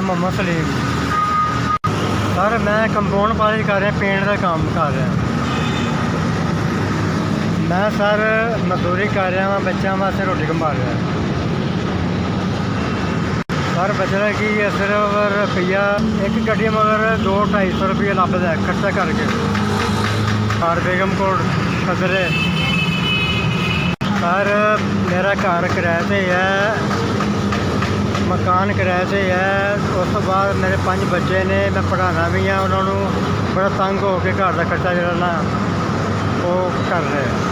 ਨਾਮ ਮੁਹੰਮਦ ਸਲੀਮ। ਸਰ ਮੈਂ compound polish ਕਰ ਰਿਹਾ, ਪੇਂਟ ਦਾ ਕੰਮ ਕਰ ਰਿਹਾ। ਮੈਂ ਸਰ ਮਜ਼ਦੂਰੀ ਕਰ ਰਿਹਾ ਵਾਂ, ਬੱਚਿਆਂ ਵਾਸਤੇ ਰੋਟੀ ਕਮਾ ਰਿਹਾ। ਸਰ ਬਚਦਾ ਕੀ ਹੈ, ਸਿਰਫ ਰੁਪਈਆ ਇੱਕ ਗੱਡੀ ਮਗਰ 200-250 ਰੁਪਈਆ ਲੱਭਦਾ ਖਰਚਾ ਕਰਕੇ। ਘਰ ਬੇਗਮਕੋਟ ਖਦਰੇ। ਸਰ ਮੇਰਾ ਘਰ ਕਿਰਾਏ 'ਤੇ ਹੈ, ਮਕਾਨ ਕਿਰਾਏ 'ਤੇ ਹੈ। ਉਸ ਤੋਂ ਬਾਅਦ ਮੇਰੇ 5 ਬੱਚੇ ਨੇ, ਮੈਂ ਪੜ੍ਹਾਉਣਾ ਵੀ ਆ ਉਹਨਾਂ ਨੂੰ। ਬੜਾ ਤੰਗ ਹੋ ਕੇ ਘਰ ਦਾ ਖਰਚਾ ਜਿਹੜਾ ਨਾ ਉਹ ਕਰ ਰਿਹਾ।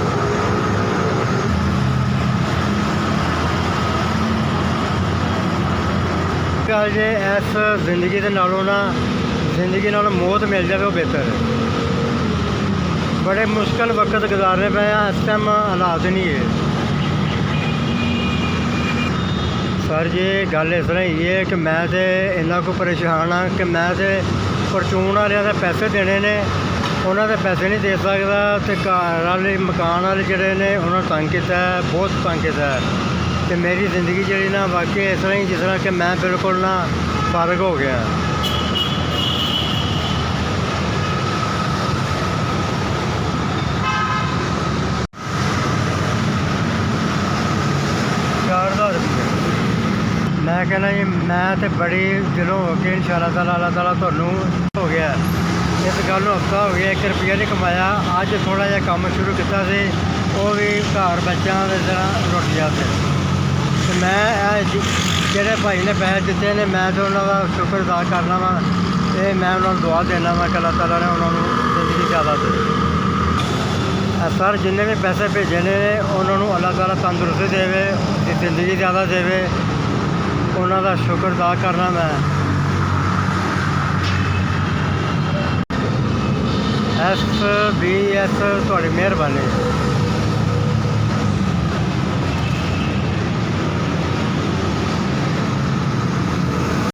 ਗੱਲ ਜੇ ਇਸ ਜ਼ਿੰਦਗੀ ਦੇ ਨਾਲੋਂ ਨਾ ਜ਼ਿੰਦਗੀ ਨਾਲੋਂ ਮੌਤ ਮਿਲ ਜਾਵੇ ਉਹ ਬਿਹਤਰ ਹੈ। ਬੜੇ ਮੁਸ਼ਕਿਲ ਵਕਤ ਗੁਜ਼ਾਰਨੇ ਪਏ ਆ, ਇਸ ਟਾਈਮ ਹਾਲਾਤ ਨਹੀਂ ਹੈ। ਸਰ ਜੀ ਗੱਲ ਇਸ ਤਰ੍ਹਾਂ ਹੀ ਹੈ ਕਿ ਮੈਂ ਤਾਂ ਇੰਨਾ ਕੁ ਪਰੇਸ਼ਾਨ ਹਾਂ ਕਿ ਮੈਂ ਤਾਂ ਫਰਚੂਨ ਵਾਲਿਆਂ ਦੇ ਪੈਸੇ ਦੇਣੇ ਨੇ, ਉਹਨਾਂ ਦੇ ਪੈਸੇ ਨਹੀਂ ਦੇ ਸਕਦਾ। ਅਤੇ ਘਰ ਵਾਲੇ ਮਕਾਨ ਵਾਲੇ ਜਿਹੜੇ ਨੇ ਉਹਨਾਂ ਨੂੰ ਤੰਗ ਕੀਤਾ, ਬਹੁਤ ਤੰਗ ਕੀਤਾ। ਅਤੇ ਮੇਰੀ ਜ਼ਿੰਦਗੀ ਜਿਹੜੀ ਨਾ ਵਾਕਈ ਇਸ ਤਰ੍ਹਾਂ ਹੀ ਜਿਸ ਤਰ੍ਹਾਂ ਕਿ ਮੈਂ ਬਿਲਕੁਲ ਨਾ ਫਾਰਗ ਹੋ ਗਿਆ। ਮੈਂ ਕਹਿੰਦਾ ਜੀ ਮੈਂ ਤਾਂ ਬੜੀ ਦਿਲੋਂ ਹੋ ਕੇ ਇਨਸ਼ਾਅੱਲਾ ਤਾਲਾ ਅੱਲਾਹ ਤਾਲਾ ਤੁਹਾਨੂੰ ਹੋ ਗਿਆ। ਇਸ ਗੱਲ ਨੂੰ ਹਫ਼ਤਾ ਹੋ ਗਿਆ, 1 ਰੁਪਈਆ ਨਹੀਂ ਕਮਾਇਆ। ਅੱਜ ਥੋੜ੍ਹਾ ਜਿਹਾ ਕੰਮ ਸ਼ੁਰੂ ਕੀਤਾ ਸੀ, ਉਹ ਵੀ ਘਰ ਬੱਚਿਆਂ ਦੇ ਤਰ੍ਹਾਂ ਰੋਟੀਆਂ 'ਤੇ। ਅਤੇ ਮੈਂ ਜਿਹੜੇ ਭਾਈ ਨੇ ਪੈਸੇ ਦਿੱਤੇ ਨੇ, ਮੈਂ ਤਾਂ ਉਹਨਾਂ ਦਾ ਸ਼ੁਕਰ ਅਦਾ ਕਰਨਾ ਵਾ। ਅਤੇ ਮੈਂ ਉਹਨਾਂ ਨੂੰ ਦੁਆ ਦੇਣਾ ਵਾ ਕਿ ਅੱਲਾਹ ਤਾਲਾ ਨੇ ਉਹਨਾਂ ਨੂੰ ਜ਼ਿੰਦਗੀ ਜ਼ਿਆਦਾ ਦੇ। ਸਰ ਜਿੰਨੇ ਵੀ ਪੈਸੇ ਭੇਜੇ ਨੇ ਉਹਨਾਂ ਨੂੰ ਅੱਲਾਹ ਤਾਲਾ ਤੰਦਰੁਸਤੀ ਦੇਵੇ, ਜ਼ਿੰਦਗੀ ਜ਼ਿਆਦਾ ਦੇਵੇ, ਉਹਨਾਂ ਦਾ ਸ਼ੁਕਰ ਅਦਾ ਕਰਨਾ ਮੈਂ। SBS ਤੁਹਾਡੀ ਮਿਹਰਬਾਨੀ।